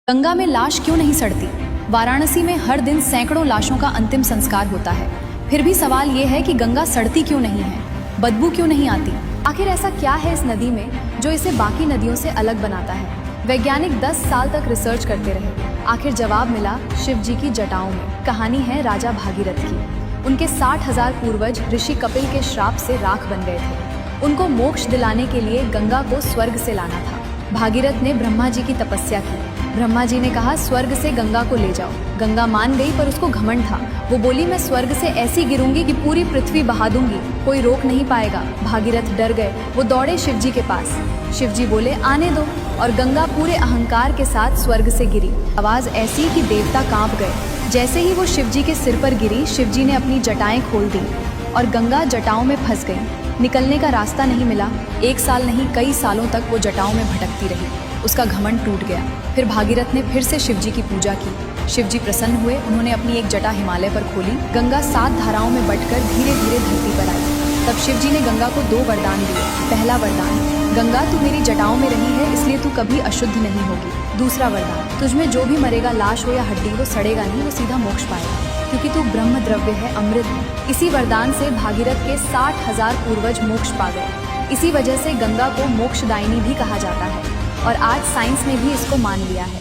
गंगा में लाश क्यों नहीं सड़ती? वाराणसी में हर दिन सैकड़ों लाशों का अंतिम संस्कार होता है। फिर भी सवाल ये है कि गंगा सड़ती क्यों नहीं है, बदबू क्यों नहीं आती? आखिर ऐसा क्या है इस नदी में जो इसे बाकी नदियों से अलग बनाता है? वैज्ञानिक 10 साल तक रिसर्च करते रहे। आखिर जवाब मिला शिव जी की जटाओं में। कहानी है राजा भागीरथ की। उनके 60,000 पूर्वज ऋषि कपिल के श्राप से राख बन गए थे। उनको मोक्ष दिलाने के लिए गंगा को स्वर्ग से लाना था। भागीरथ ने ब्रह्मा जी की तपस्या की। ब्रह्मा जी ने कहा स्वर्ग से गंगा को ले जाओ। गंगा मान गई, पर उसको घमंड था। वो बोली मैं स्वर्ग से ऐसी गिरूंगी कि पूरी पृथ्वी बहा दूंगी, कोई रोक नहीं पाएगा। भागीरथ डर गए। वो दौड़े शिव जी के पास। शिव जी बोले आने दो, और गंगा पूरे अहंकार के साथ स्वर्ग से गिरी। आवाज ऐसी कि देवता कांप गए। जैसे ही वो शिव जी के सिर पर गिरी, शिव जी ने अपनी जटाएं खोल दी और गंगा जटाओं में फंस गई। निकलने का रास्ता नहीं मिला। 1 साल नहीं, कई सालों तक वो जटाओं में भटकती रही। उसका घमंड टूट गया। फिर भागीरथ ने फिर से शिव जी की पूजा की। शिव जी प्रसन्न हुए। उन्होंने अपनी एक जटा हिमालय पर खोली। गंगा 7 धाराओं में बंटकर धीरे धीरे धरती पर आई। तब शिव जी ने गंगा को 2 वरदान दिए। पहला वरदान, गंगा तू मेरी जटाओं में रही है, इसलिए तू कभी अशुद्ध नहीं होगी। दूसरा वरदान, तुझमें जो भी मरेगा, लाश हो या हड्डी, वो सड़ेगा नहीं, वो सीधा मोक्ष पाएगा, क्योंकि तू ब्रह्म द्रव्य है, अमृत है। इसी वरदान से भागीरथ के 60,000 पूर्वज मोक्ष पा गए। इसी वजह से गंगा को मोक्षदायिनी भी कहा जाता है, और आज साइंस ने भी इसको मान लिया है।